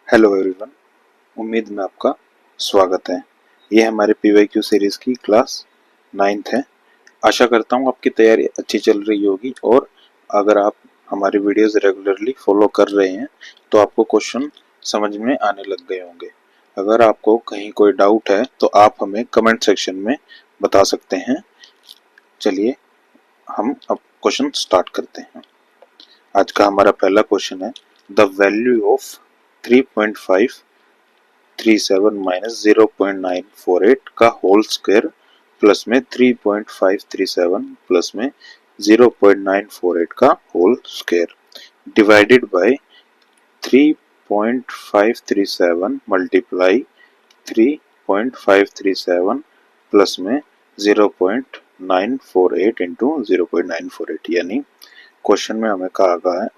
Hello everyone, उम्मीद में आपका स्वागत है। ये हमारे पीवाईक्यू सीरीज की क्लास 9th है। आशा करता हूँ आपकी तैयारी अच्छी चल रही होगी और अगर आप हमारी वीडियोस रेगुलरली फॉलो कर रहे हैं तो आपको क्वेश्चन समझ में आने लग गए होंगे। अगर आपको कहीं कोई डाउट है तो आप हमें कमेंट सेक्शन में बता सकते हैं। चलिए हम अब क्वेश्चन स्टार्ट करते हैं। आज का हमारा पहला क्वेश्चन है, द वैल्यू ऑफ 3.537 माइनस 0.948 का होल स्क्वायर प्लस में 3.537 प्लस में 0.948 का whole square divided by 3.537 multiply 3.537 plus में 0.948 इंटू 0.948, यानी क्वेश्चन में हमें कहा गया है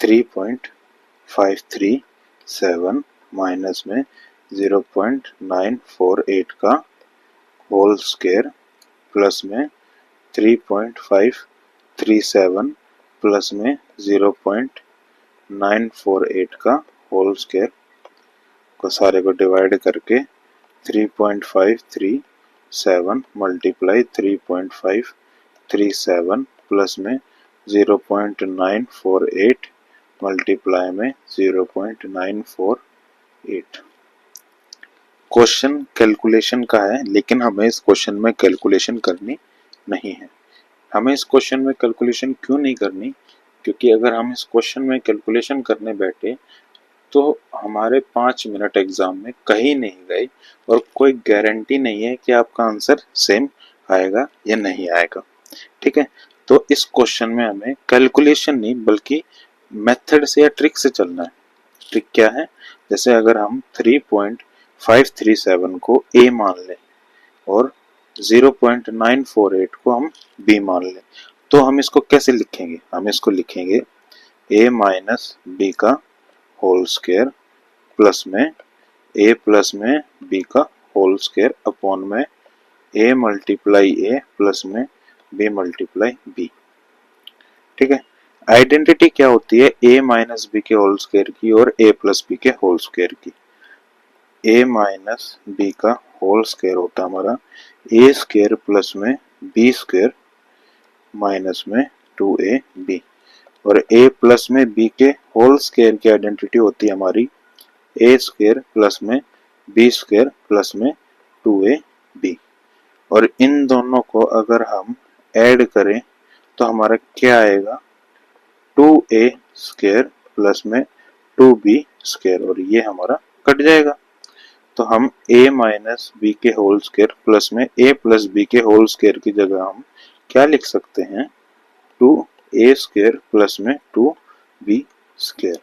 3.537 माइनस में 0.948 का होल स्क्वायर प्लस में 3.537 प्लस में 0.948 का होल स्क्वायर को सारे को डिवाइड करके 3.537 मल्टीप्लाई 3.537 प्लस में 0.948 मल्टीप्लाई में 0.948। क्वेश्चन कैलकुलेशन का है, लेकिन हमें इस क्वेश्चन में कैलकुलेशन करनी नहीं है। हमें इस क्वेश्चन में कैलकुलेशन क्यों नहीं करनी? क्योंकि अगर हम इस क्वेश्चन में कैलकुलेशन करने बैठे तो हमारे 5 मिनट एग्जाम में कहीं नहीं गए और कोई गारंटी नहीं है कि आपका आंसर सेम आएगा या नहीं आएगा। ठीक है, तो इस क्वेश्चन में हमें कैलकुलेशन नहीं बल्कि मेथड से या ट्रिक से चलना है। ट्रिक क्या है? जैसे अगर हम 3.537 को a मान लें और 0.948 को हम b मान लें, तो हम इसको कैसे लिखेंगे? हम इसको लिखेंगे a माइनस b का होल स्क्वायर प्लस में a प्लस में b का होल स्क्वायर अपॉन में a मल्टीप्लाई a प्लस में b मल्टीप्लाई b। ठीक है, आइडेंटिटी क्या होती है? a माइनस b के होल स्क्वायर की और a प्लस b के होल स्क्वायर की। a माइनस b का होल स्क्वायर होता है हमारा a स्क्वायर प्लस में b स्क्वायर माइनस में 2ab, और a प्लस में b के होल स्क्वायर की आइडेंटिटी होती है हमारी a स्क्वायर प्लस में b स्क्वायर प्लस में 2ab, और इन दोनों को अगर हम ऐड करें तो हमारा क्या आएगा? 2a स्क्वायर प्लस में 2b स्क्वायर, और ये हमारा कट जाएगा। तो हम a माइनस बी के होल स्क्वायर प्लस में a प्लस b के होल स्क्वायर की जगह हम क्या लिख सकते हैं? 2a स्क्वायर प्लस में 2b स्क्वायर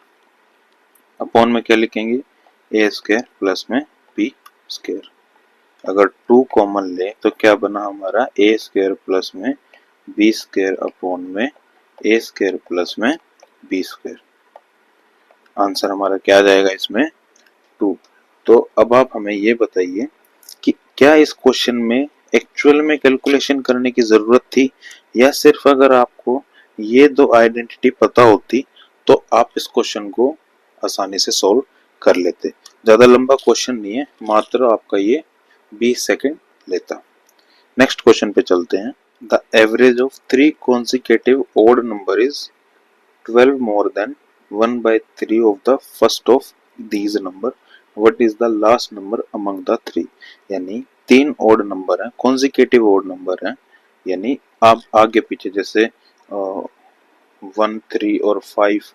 अपॉन में क्या लिखेंगे? a स्क्वायर प्लस में b स्क्वायर। अगर 2 कॉमन ले तो क्या बना हमारा? a स्क्वायर प्लस में b स्क्वायर अपॉन में a स्क्वायर प्लस में b स्क्वायर। आंसर हमारा क्या आ जाएगा इसमें? 2। तो अब आप हमें ये बताइए कि क्या इस क्वेश्चन में एक्चुअल में कैलकुलेशन करने की जरूरत थी, या सिर्फ अगर आपको ये दो आइडेंटिटी पता होती तो आप इस क्वेश्चन को आसानी से सॉल्व कर लेते। ज्यादा लंबा क्वेश्चन नहीं है, मात्र आपका ये 20 सेकंड लेता। नेक्स्ट क्वेश्चन पे चलते हैं। The average of 3 consecutive odd number is 12 more than 1/3 of the first of these number. What is the last number among the 3? यानी 3 odd नंबर है, consecutive odd नंबर है, यानी आप आगे पीछे जैसे 1, 3 और 5,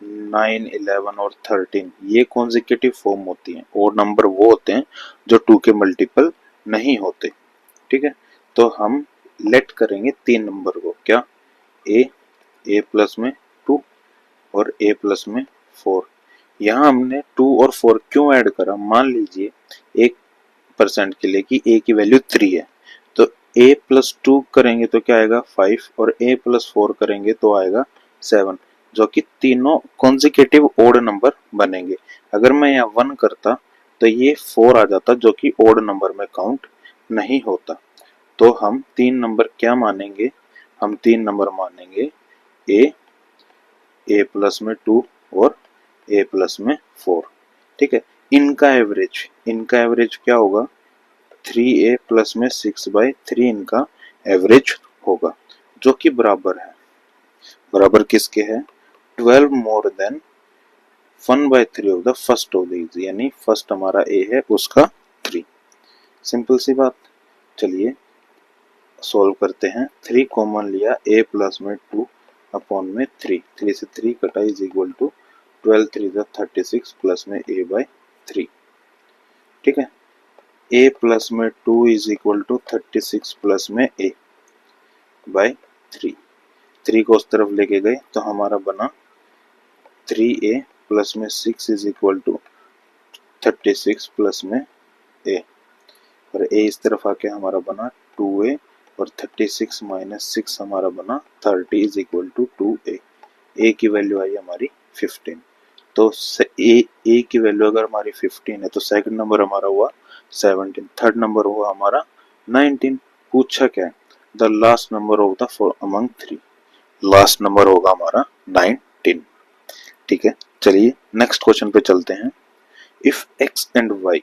9, 11 और 13 ये consecutive फॉर्म होती हैं। odd नंबर वो होते हैं जो 2 के मल्टीपल नहीं होते। ठीक है, तो हम लेट करेंगे 3 नंबर को, क्या? a प्लस में 2 और a प्लस में 4। यहाँ हमने 2 और 4 क्यों ऐड करा? मान लीजिए 1% के लिए कि a की वैल्यू 3 है, तो a प्लस 2 करेंगे तो क्या आएगा? 5, और a प्लस 4 करेंगे तो आएगा 7, जो कि तीनों कॉन्जिक्यूटिव ओड नंबर बनेंगे। अगर मैं यहाँ 1 करता तो ये 4 आ जाता, जो कि ओड नंबर में काउंट नहीं होता। तो हम 3 नंबर क्या मानेंगे? हम 3 नंबर मानेंगे a प्लस में 2 और a प्लस में 4। ठीक है, इनका एवरेज क्या होगा, 3a प्लस में 6/3 इनका एवरेज होगा, जो कि बराबर है, बराबर किसके है, 12 more than 1/3 of the first of these, यानी फर्स्ट हमारा a है उसका 3। सिंपल सी बात। चलिए सॉल्व करते हैं। 3 कॉमन लिया, a प्लस में 2 अपॉन में 3, 3 से 3 कटा इज इक्वल टू 12 3 36 प्लस में a/3। ठीक है, a प्लस में 2 इज इक्वल टू 36 प्लस में a/3। 3 को उस तरफ लेके गए तो हमारा बना 3a प्लस में 6 इज इक्वल टू 36 प्लस में a, और a इस तरफ आके हमारा बना 2a, और 36 माइनस 6 हमारा बना 30 is equal to 2a। a की वैल्यू आई हमारी 15। तो a की वैल्यू अगर हमारी 15 है तो सेकंड नंबर हमारा हुआ 17, थर्ड नंबर हुआ हमारा 19। पूछा क्या है, the last number of the four among 3, last number होगा हमारा 19। ठीक है, चलिए नेक्स्ट क्वेश्चन पे चलते हैं। If x and y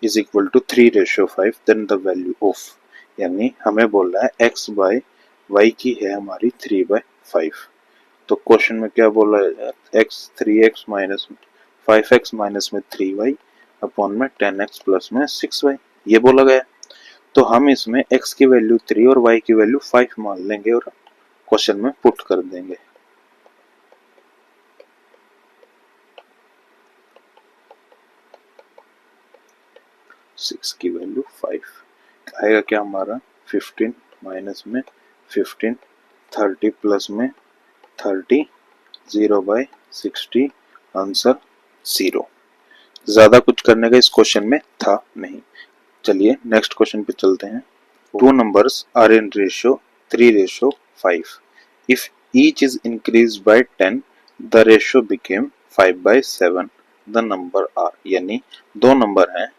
is equal to 3:5 then the value of, यानी हमें बोल रहा है x बाय y की है हमारी 3/5। तो क्वेश्चन में क्या बोला है, x 3x minus 5x minus में 3y अपॉन में 10x प्लस में 6y, ये बोला गया। तो हम इसमें x की वैल्यू 3 और y की वैल्यू 5 मान लेंगे और क्वेश्चन में पुट कर देंगे। सिक्स की वैल्यू 5 आएगा क्या हमारा, 15 माइनस में 15, 30 प्लस में 30, 0/60, आंसर 0। ज्यादा कुछ करने का इस क्वेश्चन में था नहीं। चलिए नेक्स्ट क्वेश्चन पे चलते हैं। Two numbers are in ratio 3:5। If each is increase by 10 the ratio became 5/7 the number are, यानी दो नंबर हैं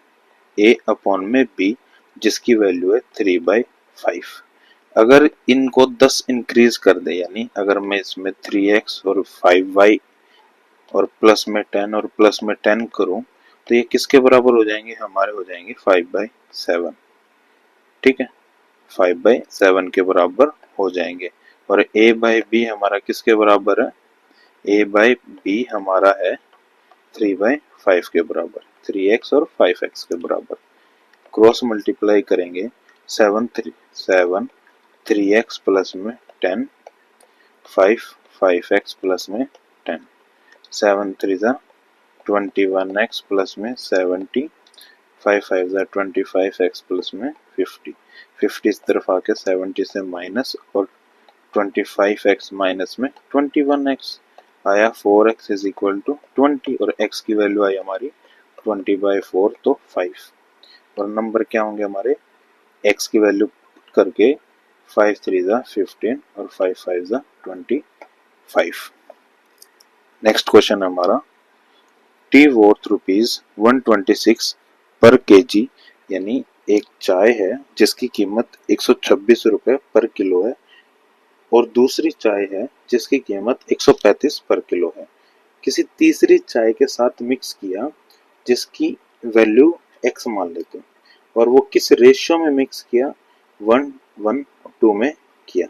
a अपॉन में b जिसकी वैल्यू है 3/5। अगर इनको 10 इंक्रीज कर दे, यानी अगर मैं इसमें 3x और 5y और प्लस में 10 और प्लस में 10 करूं तो ये किसके बराबर हो जाएंगे, हमारे हो जाएंगे 5/7। ठीक है, 5/7 के बराबर हो जाएंगे। और a/b हमारा किसके बराबर है, a/b हमारा है 3/5 के बराबर, 3x और 5x के बराबर। क्रॉस मल्टीप्लाई करेंगे 7 3x प्लस में 10, 5x प्लस में 10, 7 3 21x प्लस में 70, 5 5 25x प्लस में 50, 50 इस तरफ आके 70 से माइनस और 25x माइनस में 21x आया, 4x इज इक्वल टू 20 और x की वैल्यू आई हमारी 20/4 तो 5। और नंबर क्या होंगे हमारे, x की वैल्यू करके 5 3 15 और 5 5 25। नेक्स्ट क्वेश्चन है हमारा, टी वर्थ ₹126 पर केजी, यानी एक चाय है जिसकी कीमत 126 रुपए पर किलो है और दूसरी चाय है जिसकी कीमत 135 पर किलो है। किसी तीसरी चाय के साथ मिक्स किया जिसकी वैल्यू x मान लेते हैं, और वो किस रेशियो में मिक्स किया, 1:2 में किया।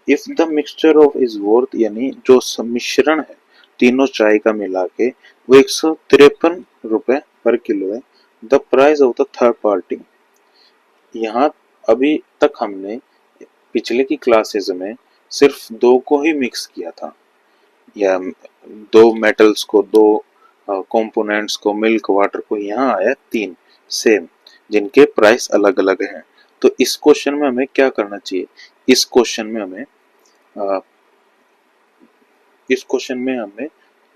If the mixture of is worth, यानी जो सम्मिश्रण है तीनों चाय का मिला के वो 153 रुपए पर किलो है, the price of the third party. यहाँ अभी तक हमने पिछले की क्लासेस में सिर्फ दो को ही मिक्स किया था, या दो मेटल्स को, दो कंपोनेंट्स को, मिल्क वाटर को। यहाँ आया 3 सेम जिनके प्राइस अलग अलग हैं। तो इस क्वेश्चन में हमें क्या करना चाहिए, इस क्वेश्चन में हमें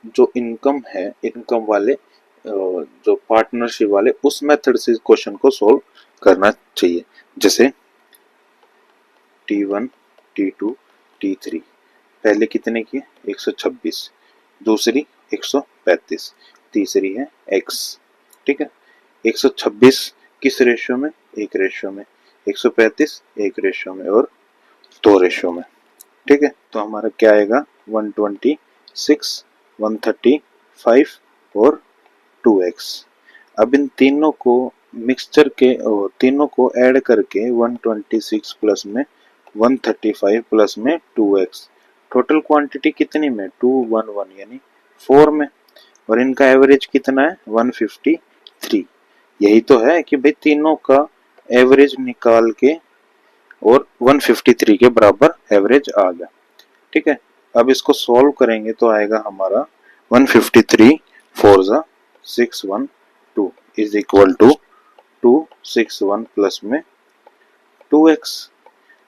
जो इनकम है, इनकम वाले जो पार्टनरशिप वाले, उस मेथड से क्वेश्चन को सोल्व करना चाहिए। जैसे T1 T2 T3 पहले कितने की, 126, दूसरी 135, तीसरी है x। ठीक है, 126 किस रेशियो में, एक रेशियो में, 135 एक रेशियो में और 2 रेशियो में। ठीक है, तो हमारा क्या आएगा, 126, 135 5 और 2x। अब इन तीनों को मिक्सचर के तीनों को ऐड करके 126 प्लस में 135 प्लस में 2x, टोटल क्वांटिटी कितनी में 211 यानी 4 में, और इनका एवरेज कितना है 153। यही तो है कि भाई तीनों का एवरेज निकाल के और 153 के बराबर एवरेज आ गया। ठीक है, अब इसको सॉल्व करेंगे तो आएगा हमारा 153 4 जा 612 इज इक्वल टू 261 प्लस में 2x।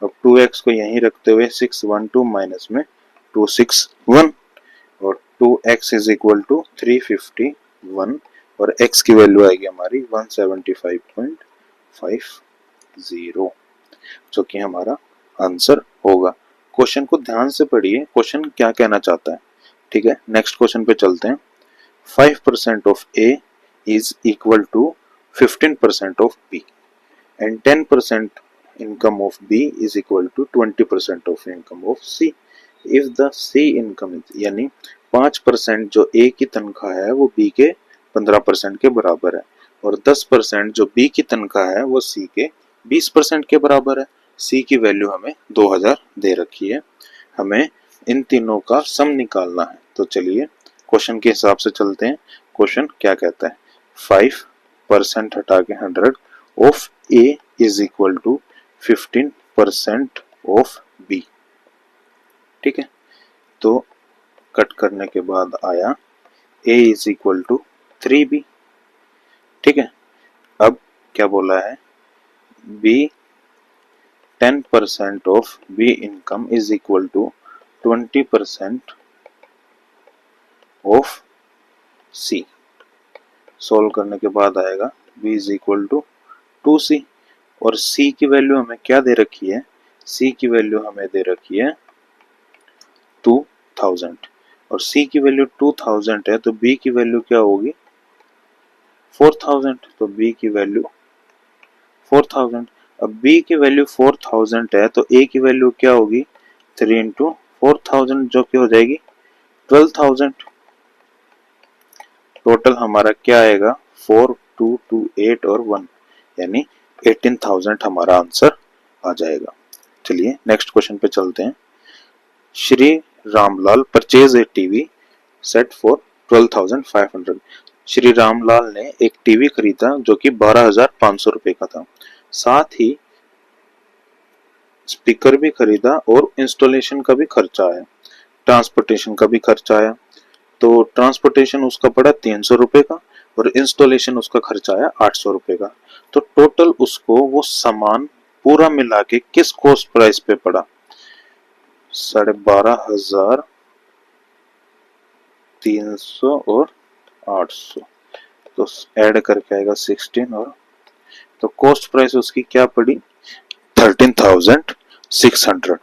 अब 2x को यहीं रखते हुए 612 माइनस में 261 और 2x इज इक्वल टू 351 और x की वैल्यू आएगी हमारी 175.50 जो कि हमारा आंसर होगा। क्वेश्चन को ध्यान से पढ़िए, क्वेश्चन क्या कहना चाहता है। ठीक है, नेक्स्ट क्वेश्चन पे चलते हैं। 5% of A is equal to 15% of B and 10% income of B is equal to 20% of income of C. If the C income is, यानी 5% जो A की तनख्वाह है वो B के 15% के बराबर है और 10% जो B की तनख्वाह है वो C के 20% के बराबर है। C की वैल्यू हमें 2000 दे रखी है, हमें इन तीनों का सम निकालना है। तो चलिए क्वेश्चन के हिसाब से चलते हैं। क्वेश्चन क्या कहता है, 5% हटा के 100 of A is equal to 15% of B। ठीक है, तो कट करने के बाद आया A is equal to 3B। ठीक है, अब क्या बोला है, B 10% of B income is equal to 20% of C। Solve करने के बाद आएगा B is equal to 2C और C की वैल्यू हमें क्या दे रखी है, C की वैल्यू हमें दे रखी है 2000 और C की वैल्यू 2000 है तो B की वैल्यू क्या होगी 4000, तो B की वैल्यू 4000। अब B की वैल्यू 4000 है तो A की वैल्यू क्या होगी 3 इंटू 4000 जो कि हो जाएगी 12000। टोटल हमारा क्या आएगा 4 2 2 8 और 1 यानी 18000 हमारा आंसर आ जाएगा। चलिए नेक्स्ट क्वेश्चन पे चलते हैं। Shri Ramlal purchase a TV set for 12500। Shri Ramlal ने एक टीवी खरीदा जो कि 12500 रुपए का था, साथ ही स्पीकर भी खरीदा और इंस्टॉलेशन का भी खर्चा आया, ट्रांसपोर्टेशन का भी खर्चा आया। तो ट्रांसपोर्टेशन उसका पड़ा 300 रुपए का और इंस्टॉलेशन उसका खर्चा आया 800 रुपए का। तो टोटल उसको वो सामान पूरा मिला के किस कॉस्ट प्राइस पे पड़ा, 12500, 300 और 800, तो ऐड करके आएगा 16 और तो कॉस्ट प्राइस उसकी क्या पड़ी 13600।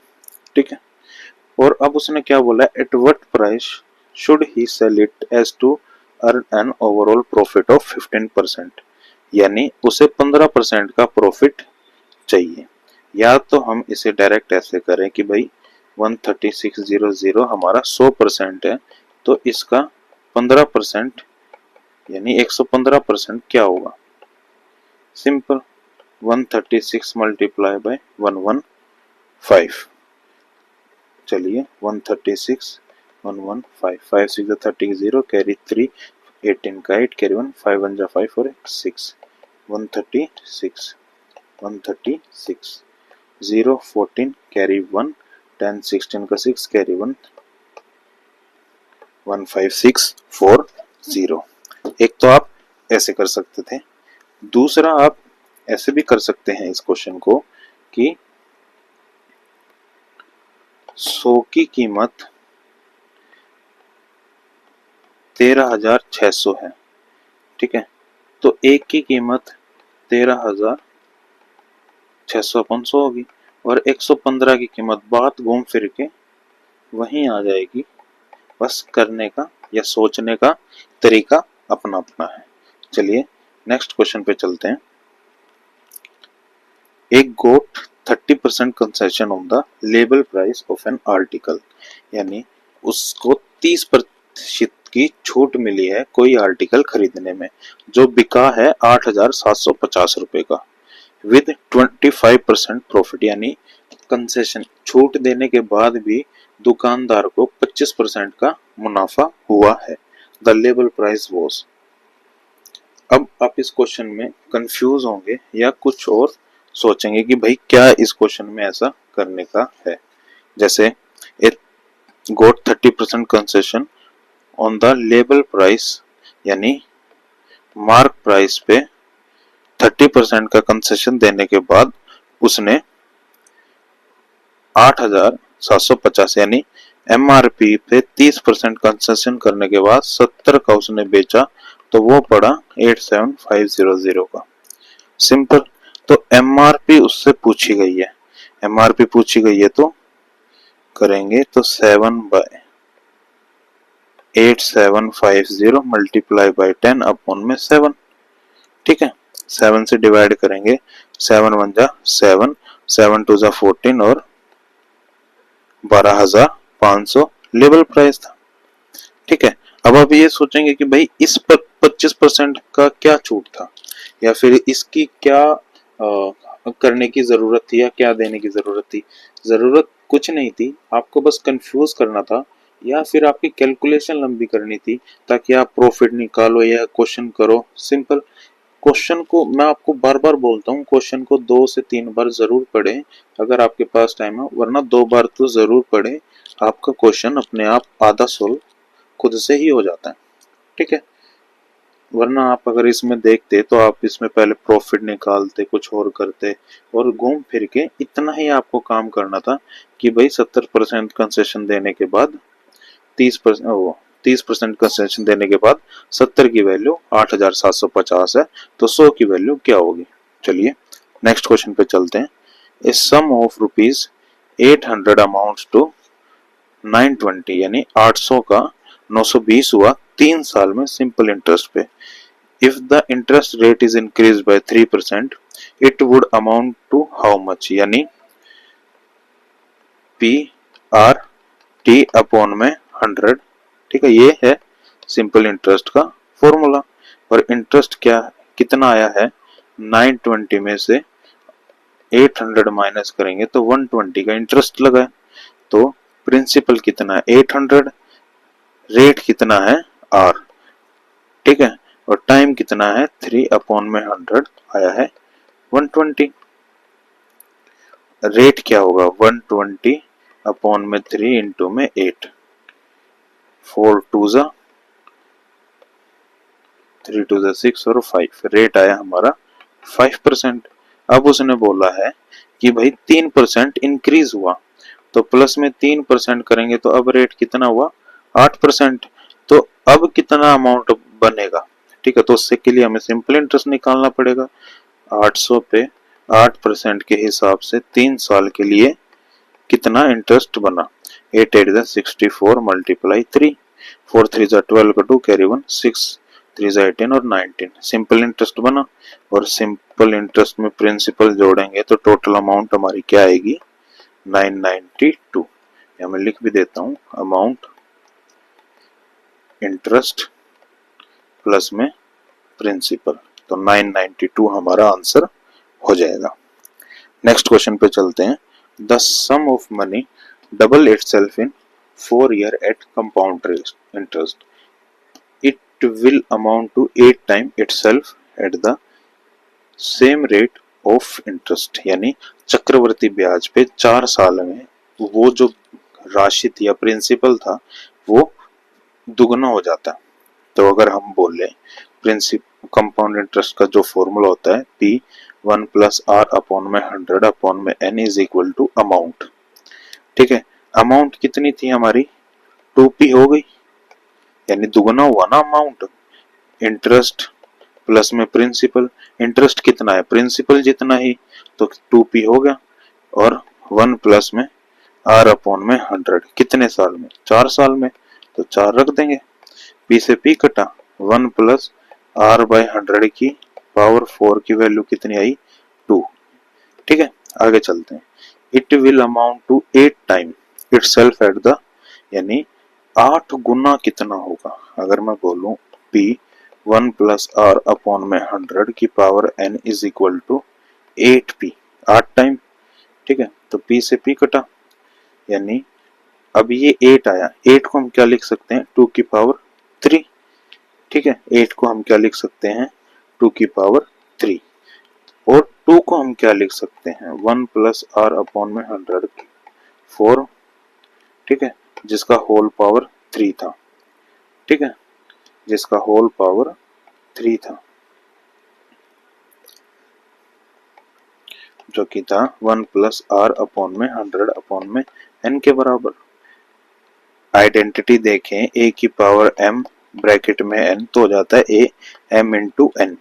ठीक है, और अब उसने क्या बोला, at what price should he sell it as to earn an overall profit of 15%, यानी उसे 15% का प्रॉफिट चाहिए। या तो हम इसे डायरेक्ट ऐसे करें कि भाई 13600 हमारा 100% है तो इसका 15% यानी 115% क्या होगा, सिंपल 136 मल्टीप्लाई बाय 115। चलिए 136 115 5 6 30 0 कैरी 3 18 का 8 कैरी 1 5 1 जा 5 और 6 136 0 14 कैरी 1 10 16 का 6 कैरी 1 15640। एक तो आप ऐसे कर सकते थे, दूसरा आप ऐसे भी कर सकते हैं इस क्वेश्चन को कि 100 की कीमत 13600 है। ठीक है, तो एक की कीमत 13600 अपन 100 होगी और 115 की कीमत बात घूम फिर के वहीं आ जाएगी। बस करने का या सोचने का तरीका अपना अपना है। चलिए नेक्स्ट क्वेश्चन पे चलते हैं। एक गोट 30% concession on the label price of an article, यानी उसको 30% की छूट मिली है कोई आर्टिकल खरीदने में जो बिका है 8,750 रुपए का विद 25% प्रॉफिट, यानी कंसेशन छूट देने के बाद भी दुकानदार को 25% का मुनाफा हुआ है। The label price was. अब आप इस क्वेश्चन में कंफ्यूज होंगे या कुछ और सोचेंगे कि भाई क्या इस क्वेश्चन में ऐसा करने का है। जैसे it got 30% concession on the label price, यानी मार्क प्राइस पे 30% का कंसेशन देने के बाद उसने 8,750 यानी MRP पे 30% कंसेशन करने के बाद 70 का उसने बेचा तो वो पड़ा 87,500 का। सिंपल। तो MRP उससे पूछी गई है, MRP पूछी गई है तो करेंगे तो 7/8750 मल्टीप्लाई बाई 10 अपॉन में 7। ठीक है, 7 से डिवाइड करेंगे, 7 1 जा 7, 7 2 जा 14 और 12,500 लेवल प्राइस था। ठीक है, अब आप ये सोचेंगे कि भाई इस पर 25% का क्या छूट था या फिर इसकी क्या करने की जरूरत थी या क्या देने की जरूरत थी। जरूरत कुछ नहीं थी, आपको बस कंफ्यूज करना था या फिर आपकी कैलकुलेशन लंबी करनी थी ताकि आप प्रॉफिट निकालो या क्वेश्चन करो। सिंपल। क्वेश्चन को मैं आपको बार बार बोलता हूँ, क्वेश्चन को 2 से 3 बार जरूर पढ़ें अगर आपके पास टाइम है, वरना 2 बार तो जरूर पढ़ें। आपका क्वेश्चन अपने आप आधा सोल्व खुद से ही हो जाता है। ठीक है, वरना आप अगर इसमें देखते तो आप इसमें पहले प्रॉफिट निकालते, कुछ और करते और घूम फिर के इतना ही आपको काम करना था कि भाई 70% कंसेशन देने के बाद 30% कंसेशन देने के बाद 70 की वैल्यू 8,750 है तो 100 की वैल्यू क्या होगी। चलिए नेक्स्ट क्वेश्चन पे चलते हैं। A sum of rupees 800 amounts to 920 यानी 800 का 920 हुआ 3 साल में सिंपल इंटरेस्ट पे। If the interest rate is increase by 3% it would amount to how much, यानी PRT अपॉन में 100। ठीक है, ये है सिंपल इंटरेस्ट का फॉर्मूला। और इंटरेस्ट क्या कितना आया है, 920 में से 800 माइनस करेंगे तो 120 का इंटरेस्ट लगा है। तो प्रिंसिपल कितना है 800, रेट कितना है R। ठीक है, और टाइम कितना है 3 अपॉन में 100 आया है 120। रेट क्या होगा 120 अपॉन में 3 इंटू में 8, 4 2 जा 3 2 जा 6 और 5, रेट आया हमारा 5%। अब उसने बोला है कि भाई 3% इंक्रीज हुआ तो प्लस में 3% करेंगे तो अब रेट कितना हुआ 8%। तो अब कितना अमाउंट बनेगा। ठीक है, तो उससे के लिए हमें सिंपल इंटरेस्ट निकालना पड़ेगा। 800 पे 8% के हिसाब से 3 साल के लिए कितना इंटरेस्ट बना, 8 8 64 मल्टीप्लाई 3, 4 3 12 का 2 कैरी 1, 6 3 18 और 19 सिंपल इंटरेस्ट बना। और सिंपल इंटरेस्ट में प्रिंसिपल जोड़ेंगे तो टोटल अमाउंट हमारी क्या आएगी 992। या मैं लिख भी देता हूं, अमाउंट इंटरेस्ट प्लस में प्रिंसिपल, तो 992 हमारा आंसर हो जाएगा। नेक्स्ट क्वेश्चन पे चलते हैं। The sum of money double itself in 4 year at compound interest it will amount to 8 time itself at the same rate of interest, यानी चक्रवर्ती ब्याज पे 4 साल में वो जो राशि थी या प्रिंसिपल था वो दुगना हो जाता है। तो अगर हम बोले प्रिंसिपल कंपाउंड इंटरेस्ट का जो फॉर्मूला होता है P1 प्लस R अपॉन में 100 अपॉन में N is equal to amount. ठीक है, अमाउंट कितनी थी हमारी 2P हो गई, यानी दुगना हुआ ना अमाउंट। इंटरेस्ट प्लस में प्रिंसिपल, इंटरेस्ट कितना है प्रिंसिपल जितना ही तो 2P हो गया, और 1 प्लस में R अपॉन में 100 कितने साल में 4 साल में, तो 4 रख देंगे। P से P कटा, 1 प्लस R बाय 100 की पावर 4 की वैल्यू कितनी आई 2। ठीक है, आगे चलते हैं। It will amount to 8 time itself at the, यानी 8 गुना कितना होगा? अगर मैं बोलूं P 1 प्लस आर अपॉन में 100 की power n is equal to 8p, 8 time. ठीक है, तो P से P कटा, यानी अब ये 8 आया, 8 को हम क्या लिख सकते हैं? 2 की पावर 3। ठीक है, 8 को हम क्या लिख सकते हैं? 2 की पावर 3। और 2 को हम क्या लिख सकते हैं? 1 प्लस आर अपॉन में 100 4। ठीक है, जिसका होल पावर 3 था। ठीक है, जिसका होल पावर 3 था, जो कि था 1 प्लस आर अपॉन में 100 अपॉन में n के बराबर। आइडेंटिटी देखें, a की पावर m ब्रैकेट में n तो हो जाता है a m इंटू n,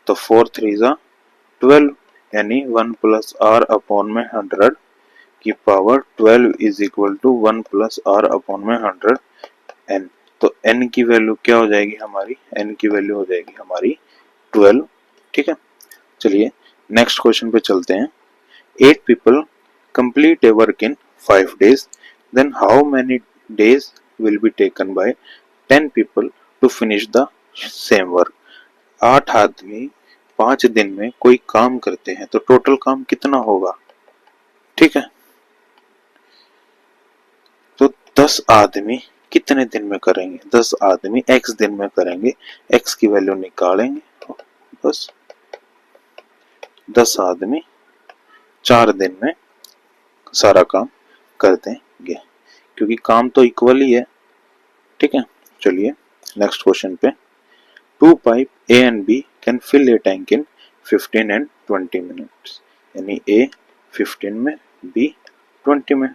तो 4 3 जा 12, यानी 1 प्लस आर अपॉन में 100 की power 12 is equal to 1 plus r upon में 100 n। तो n की वैल्यू क्या हो जाएगी हमारी? n की वैल्यू हो जाएगी हमारी 12। ठीक है, चलिए नेक्स्ट क्वेश्चन पे चलते हैं। 8 people complete a work in 5 days, then how many days will be taken by 10 people to finish the same work? 8 आदमी 5 दिन में कोई काम करते हैं तो टोटल काम कितना होगा? ठीक है, तो 10 आदमी कितने दिन में करेंगे? 10 आदमी x दिन में करेंगे, x की वैल्यू निकालेंगे, बस 10 आदमी 4 दिन में सारा काम कर देंगे, क्योंकि काम तो इक्वल ही है। ठीक है, चलिए नेक्स्ट क्वेश्चन पे। 2 pipe A and B can fill a tank in 15 and 20 minutes, यानी A 15 में, B 20 में।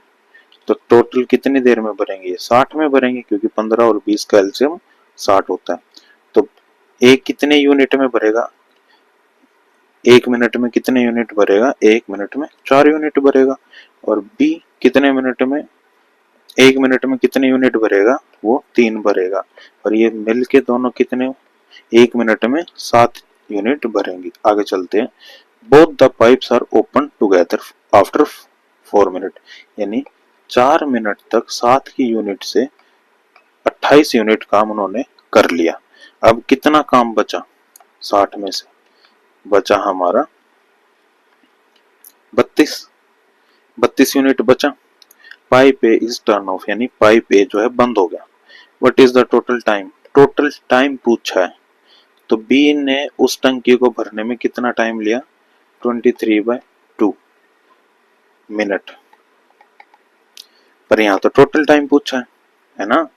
तो टोटल कितनी देर में भरेंगे? 60 में भरेंगे, क्योंकि 15 और 20 का एलसीएम 60 होता है। तो A कितने यूनिट में भरेगा? 1 मिनट में कितने यूनिट भरेगा? 1 मिनट में 4 यूनिट भरेगा। और B कितने मिनट में, 1 मिनट में कितने यूनिट भरेगा? वो 3 भरेगा। और ये मिलके दोनों कितने, 1 मिनट में 7 यूनिट भरेंगे। आगे चलते हैं। Both the pipes are open together after 4 minute, यानी 4 मिनट तक 7 की यूनिट से 28 यूनिट काम उन्होंने कर लिया। अब कितना काम बचा? 60 में से बचा हमारा 32 यूनिट बचा। Pipe A is turn off, यानी पाइप ए जो है बंद हो गया। What is the total time? Total time पूछा है, तो बी ने उस टंकी को भरने में कितना टाइम लिया? 23/2 मिनट। पर यहाँ तो टोटल टाइम पूछा है ना,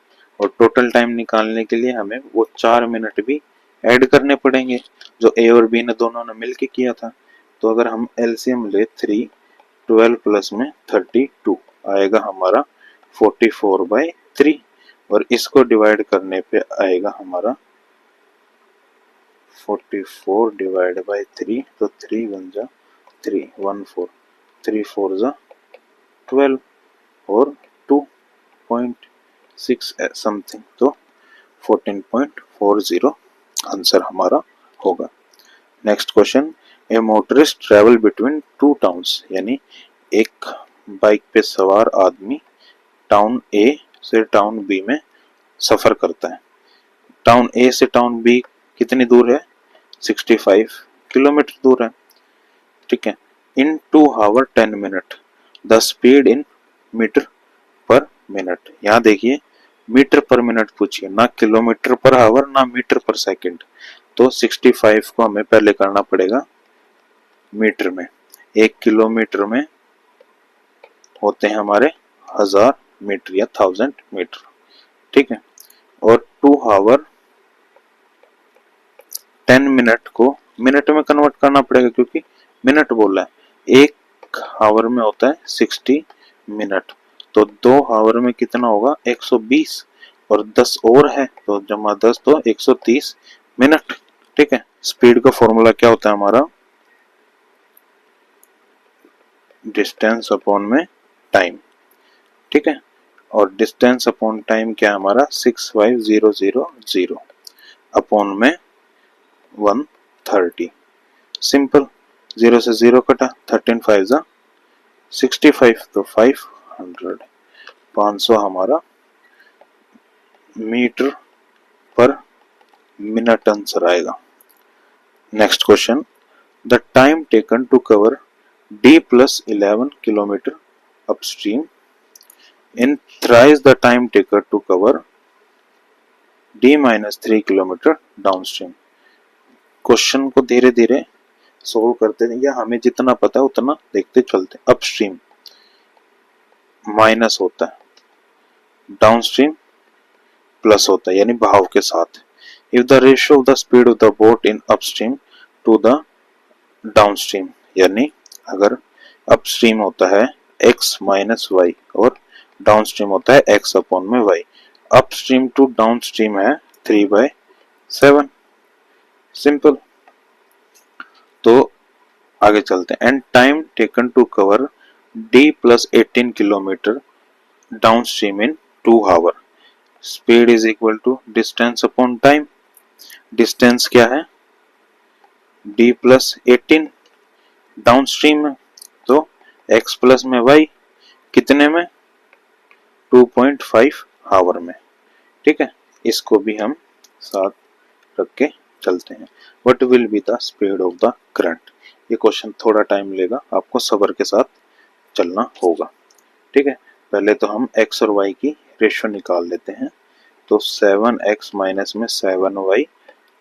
और टोटल टाइम निकालने के लिए हमें वो 4 मिनट भी ऐड करने पड़ेंगे, जो ए और बी ने दोनों ने मिलके किया था। तो अगर हम एलसीएम ले 3 12 प्लस में 32 आएगा हमारा 44/3, और इसको डिवाइड करने पे आएगा हमारा 44 डिवाइड बाई 3, तो 3 1 जा 3 1 4 3 4 जा 12 और 2.6 समथिंग, तो 14.40 आंसर हमारा होगा। Next question. A motorist travel between 2 towns, यानी एक बाइक पे सवार आदमी टाउन ए से टाउन बी में सफर करता है। टाउन ए से टाउन बी कितनी दूर है? 65 किलोमीटर दूर है। ठीक है, in 2 hour 10 minute the speed in metre per minute. यहाँ देखिए मीटर पर मिनट पूछिए, ना किलोमीटर पर आवर ना मीटर पर सेकंड। तो 65 को हमें पहले करना पड़ेगा मीटर में। 1 किलोमीटर में होते हैं हमारे 1000 मीटर या 1000 मीटर। ठीक है, और 2 आवर 10 मिनट को मिनट में कन्वर्ट करना पड़ेगा, क्योंकि मिनट बोला है। 1 आवर में होता है 60 मिनट, तो 2 आवर में कितना होगा? 120, और 10 और है तो जमा 10 तो 130 मिनट। ठीक है, स्पीड का फॉर्मूला क्या होता है हमारा? डिस्टेंस अपॉन में टाइम। ठीक है, और डिस्टेंस अपॉन टाइम क्या है हमारा? 65000 अपॉन में 130। सिंपल, 0 से 0 कटा, 13 5 जा 65, तो 500 हमारा मीटर पर मिनट आंसर आएगा। Next question, the time taken to cover D+11 kilometre upstream in thrice the time taken to cover D-3 kilometre downstream. Question को धीरे धीरे सोल्व करते हैं या हमें जितना पता है उतना देखते चलते हैं। अपस्ट्रीम माइनस होता है, डाउनस्ट्रीम प्लस होता है, यानी बहाव के साथ। If the ratio of the speed of the boat in upstream to the downstream, यानी अगर अपस्ट्रीम होता है x माइनस वाई और डाउनस्ट्रीम होता है x अपॉन में y, अपस्ट्रीम टू डाउनस्ट्रीम है 3/7, सिंपल। तो आगे चलते हैं। And time taken to cover D+18 kilometre downstream in 2 hour, speed is equal to distance upon time. Distance क्या है, D+18 डाउनस्ट्रीम में, तो x प्लस में y कितने में, 2.5 आवर में। ठीक है, इसको भी हम साथ रख के चलते हैं। What will be the speed of the current. ये क्वेश्चन थोड़ा टाइम लेगा, आपको सब्र के साथ चलना होगा। ठीक है, पहले तो हम x और y की रेशियो निकाल लेते हैं। तो 7x माइनस में 7y,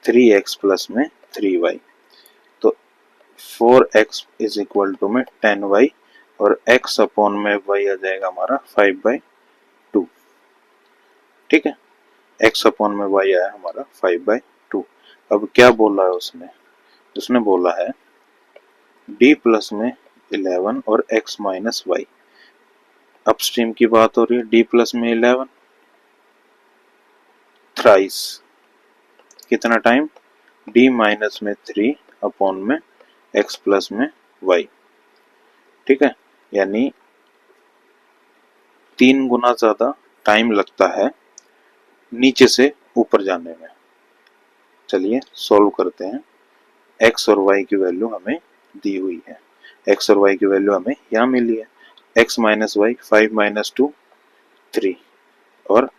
3x प्लस में 3y, तो 4x इज इक्वल टू में 10y और x अपॉन में y आ जाएगा हमारा 5/2। ठीक है, x अपॉन में y आया हमारा 5/2। अब क्या बोला है उसने बोला है d प्लस में 11 और x माइनस y। अपस्ट्रीम की बात हो रही है, d प्लस में 11 थ्राइस कितना टाइम, d माइनस में 3 अपॉन में x प्लस में y। ठीक है, यानी 3 गुना ज्यादा टाइम लगता है नीचे से ऊपर जाने में। चलिए सॉल्व करते हैं। x और y की वैल्यू हमें दी हुई है, x और y की वैल्यू हमें यहाँ मिली है। x माइनस वाई 5 माइनस 2 3 और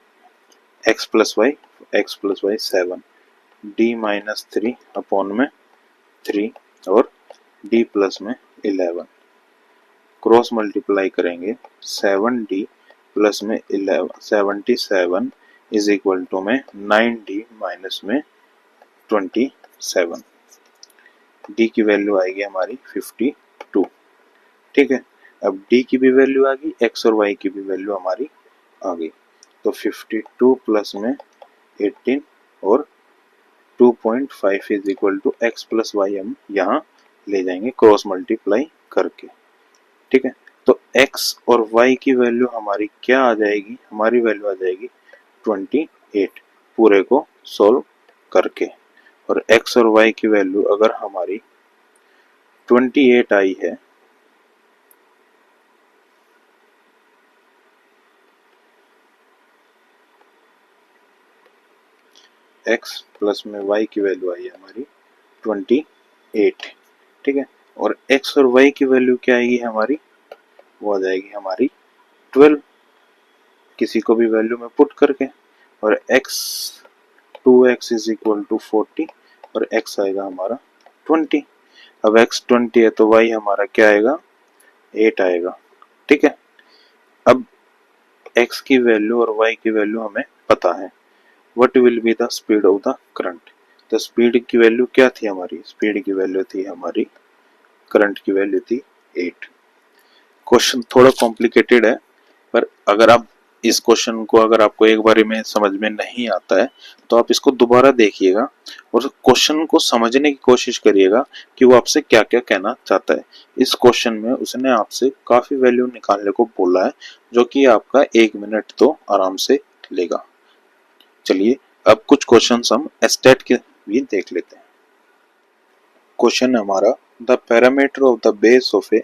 x plus y 7, d minus 3 upon में 3 और d प्लस में 11, क्रॉस मल्टीप्लाई करेंगे 7d प्लस में 11 77 इज इक्वल टू में 9d माइनस में 27, d की वैल्यू आएगी हमारी 52। ठीक है, अब d की भी वैल्यू आ गई, x और y की भी वैल्यू हमारी आ गई, तो 52 प्लस में 18 और 2.5 is equal to x plus y हम यहाँ ले जाएंगे क्रॉस मल्टीप्लाई करके। ठीक है, तो x और y की वैल्यू हमारी क्या आ जाएगी, हमारी वैल्यू आ जाएगी 28 पूरे को सोल्व करके। और x और y की वैल्यू अगर हमारी 28 आई है, x प्लस में y की वैल्यू आई है हमारी 28। ठीक है, और x और y की वैल्यू क्या आएगी हमारी, वो आ जाएगी हमारी 12 किसी को भी वैल्यू में पुट करके, और x 2x is equal to 40 और x आएगा हमारा 20। अब x 20 है तो y हमारा क्या आएगा, 8 आएगा। ठीक है, अब x की वैल्यू और y की वैल्यू हमें पता है। What will be the speed of the current. तो स्पीड की वैल्यू क्या थी हमारी, स्पीड की वैल्यू थी हमारी, करंट की वैल्यू थी 8। क्वेश्चन थोड़ा कॉम्प्लिकेटेड है, पर अगर आप इस क्वेश्चन को अगर आपको एक बार में समझ में नहीं आता है तो आप इसको दोबारा देखिएगा और क्वेश्चन को समझने की कोशिश करिएगा कि वो आपसे क्या क्या कहना चाहता है। इस क्वेश्चन में उसने आपसे काफी वैल्यू निकालने को बोला है, जो कि आपका 1 मिनट तो आराम से लेगा। चलिए अब कुछ क्वेश्चंस हम स्टैट के भी देख लेते हैं। क्वेश्चन हमारा, the parameter of the base of A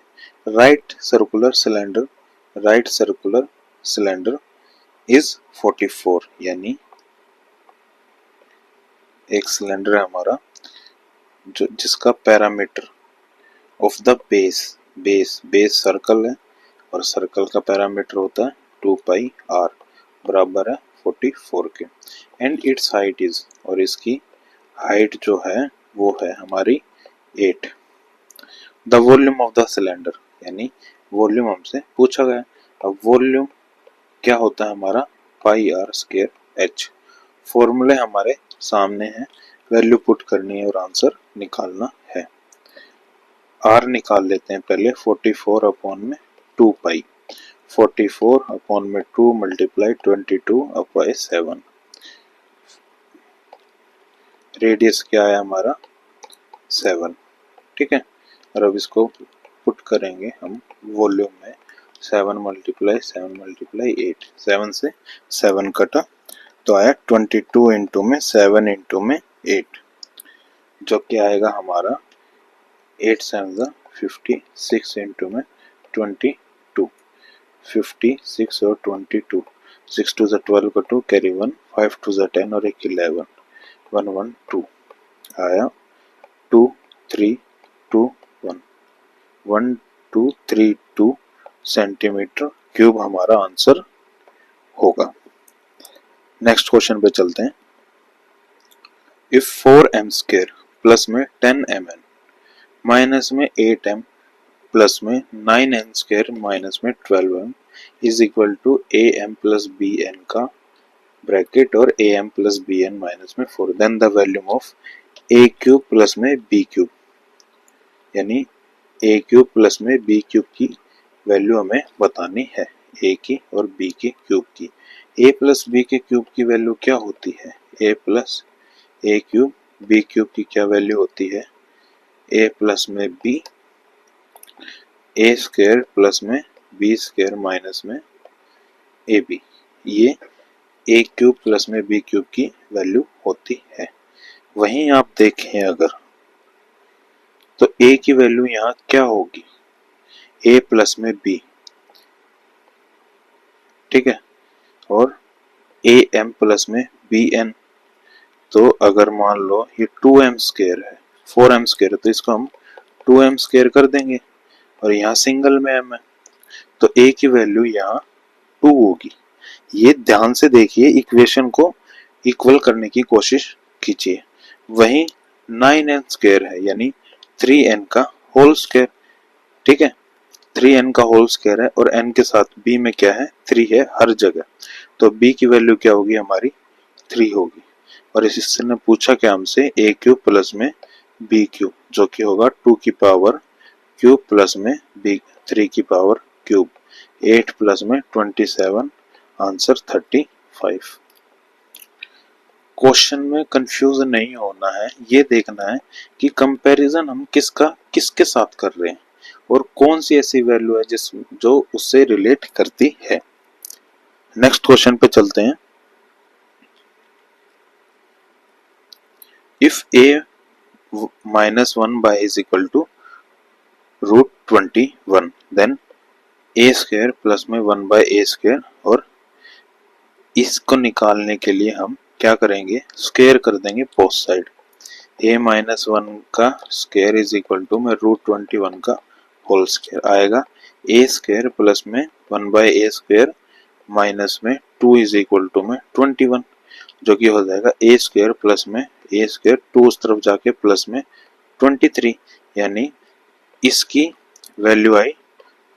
right circular cylinder is 44, यानी एक सिलेंडर है हमारा जो जिसका parameter of the base circle है और सर्कल का पैरामीटर होता है 2 पाई r बराबर है 44 के, एंड इट्स हाइट इज, और इसकी हाइट जो है वो है हमारी 8। The volume of the cylinder, यानी वॉल्यूम हमसे पूछा गया। अब वॉल्यूम क्या होता है हमारा, पाई आर स्क्वायर एच। फॉर्मूले हमारे सामने हैं, वैल्यू पुट करनी है और आंसर निकालना है। आर निकाल लेते हैं पहले, 44 अपॉन में 2 पाई, 44 अपॉन में 2 मल्टीप्लाई 22 अपॉन 7। रेडियस क्या है हमारा 7, ठीक है। और अब इसको पुट करेंगे हम वॉल्यूम में, 7 मल्टीप्लाई 8, 7 से 7 कटा तो आया 22 इंटू में 7 इंटू में 8, जो क्या आएगा हमारा 8 7 56 इंटू में 22, 56 और 22, 6 2 12 का 2 कैरी 1, 5 2 10 और 1 11, 1 1 2 आया 2 3 2 1, 1232 सेंटीमीटर क्यूब हमारा आंसर होगा। नेक्स्ट क्वेश्चन पे चलते हैं। इफ 4m स्क्वायर प्लस में 10mn माइनस में 8m प्लस में 9n स्क्वायर माइनस में 12m is equal to am plus bn का ब्रैकेट और am प्लस bn माइनस में 4, then the volume of a cube plus में b क्यूब, यानी a cube plus में b cube की value हमें बतानी है, a की और b की क्यूब की। a प्लस b के क्यूब की वैल्यू क्या होती है, a plus a cube, b cube की क्या वैल्यू होती है, a प्लस में b, a स्क्वायर प्लस में b स्क्वायर माइनस में ab, ये a क्यूब प्लस में b क्यूब की वैल्यू होती है। वहीं आप देखें अगर तो a की वैल्यू यहाँ क्या होगी, a प्लस में b, ठीक है, और ए एम प्लस में बी एन। तो अगर मान लो ये 2m स्क्वायर है, 4m स्क्वायर है, तो इसको हम 2m स्क्वायर कर देंगे और यहाँ सिंगल में m है, तो a की वैल्यू यहाँ 2 होगी। ये ध्यान से देखिए, इक्वेशन को इक्वल करने की कोशिश कीजिए। वहीं 9n स्क्वायर है, यानी 3n का होल स्क्वायर, ठीक है, 3n का होल स्क्वायर है और n के साथ b में क्या है, 3 है हर जगह, तो b की वैल्यू क्या होगी हमारी 3 होगी। और इससे ने पूछा क्या हमसे, a क्यूब प्लस में b क्यूब, जो कि होगा 2 की पावर क्यूब प्लस में b 3 की पावर क्यूब, 8 प्लस में 27, आंसर 35। क्वेश्चन में कंफ्यूज नहीं होना है, ये देखना है कि कंपैरिजन हम किसके साथ कर रहे हैं और कौन सी ऐसी वैल्यू है जो उससे रिलेट करती है। नेक्स्ट क्वेश्चन पे चलते हैं। If a minus 1 by is equal to root 21, then a square plus में 1 by a स्क्वायर, और इसको निकालने के लिए हम क्या करेंगे, स्क्वायर कर देंगे बोथ साइड। a माइनस 1 का स्क्वायर इज इक्वल टू में रूट 21 का होल स्क्वायर आएगा, a स्क्वायर प्लस में 1 by a स्क्वायर माइनस में 2 इज इक्वल टू में 21, जो कि हो जाएगा a स्क्वायर प्लस में a स्क्वायर 2 उस तरफ जाके प्लस में 23, यानी इसकी वैल्यू आई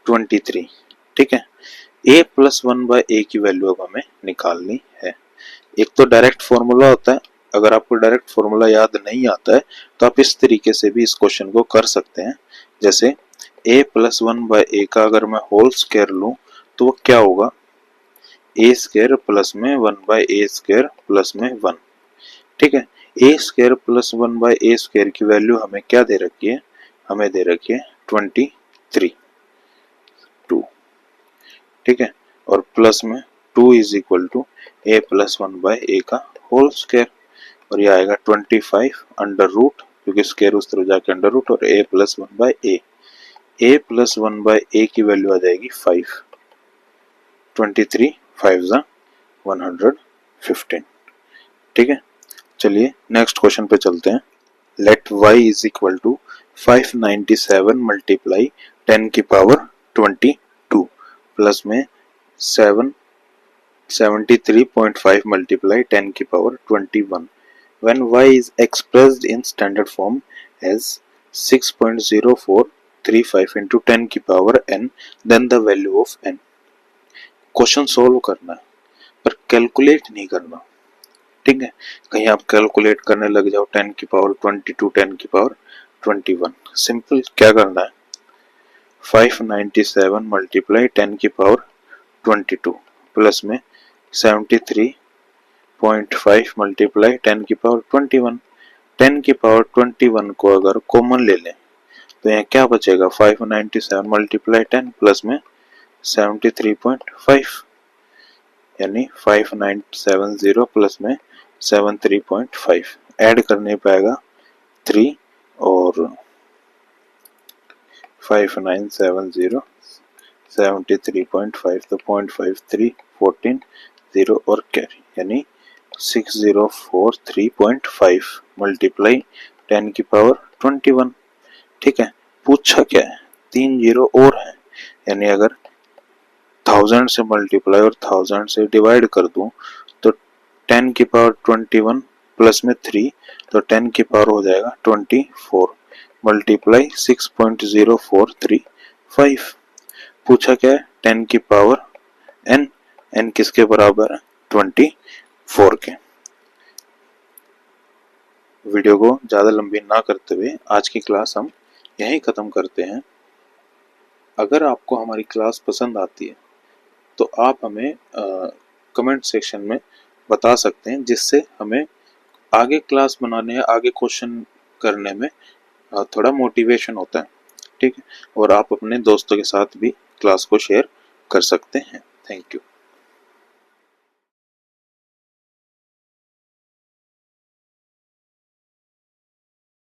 23, ठीक है। a प्लस 1 बाय a की वैल्यू अब हमें निकालनी है। एक तो डायरेक्ट फॉर्मूला होता है, अगर आपको डायरेक्ट फॉर्मूला याद नहीं आता है तो आप इस तरीके से भी इस क्वेश्चन को कर सकते हैं। जैसे a प्लस 1 बाय a का अगर मैं होल स्क्वायर लूं तो वो क्या होगा, a स्क्वायर प्लस में 1 बाय a स्क्वायर प्लस में 1, ठीक है। a square plus 1 by a square की वैल्यू हमें क्या दे रखी है, हमें दे रखी है 23, 2, ठीक है, और प्लस में 2 is equal to a plus 1 by a का होल स्क्वायर, और ये आएगा 25 अंडर रूट, क्योंकि स्क्वायर उस तरफ जाके अंडर रूट, और a plus 1 by a plus 1 by a की वैल्यू आ जाएगी 5, 23 5 जा 115, ठीक है। चलिए नेक्स्ट क्वेश्चन पे चलते हैं। Let y is equal to 597 multiply 10 की पावर 22 प्लस में 7 73.5 multiply 10 की power 21 when y is expressed in standard form as 6.0435 into 10 की power n then the value of n। Question solve करना है पर कैलकुलेट नहीं करना, ठीक है। कहीं आप कैलकुलेट करने लग जाओ 10 की पावर 22 10 की पावर 21, सिंपल क्या करना है 597 मल्टीप्लाई 10 की पावर 22 प्लस में 73.5 मल्टीप्लाई 10 की पावर 21। 10 की पावर 21 को अगर कॉमन ले लें तो यहाँ क्या बचेगा 597 मल्टीप्लाई 10 प्लस में 73.5 यानी 5970 प्लस में 73.5 ऐड करने पाएगा 3 और 5970 73.5 तो 0.53 14 0 और कैरी यानी 6043.5 मल्टीप्लाई 10 की पावर 21, ठीक है। पूछा क्या है 3 जीरो और है यानी अगर 1000 से मल्टीप्लाई और 1000 से डिवाइड कर दूं तो 10 की पावर 21 प्लस में 3 तो 10 की पावर हो जाएगा 24 मल्टीप्लाई 6.0435। पूछा क्या है 10 की पावर n, n किसके बराबर है 24 के। वीडियो को ज़्यादा लंबी ना करते हुए आज की क्लास हम यहीं ख़त्म करते हैं। अगर आपको हमारी क्लास पसंद आती है तो आप हमें कमेंट सेक्शन में बता सकते हैं, जिससे हमें आगे क्लास बनाने या आगे क्वेश्चन करने में थोड़ा मोटिवेशन होता है, ठीक है। और आप अपने दोस्तों के साथ भी क्लास को शेयर कर सकते हैं। Thank you.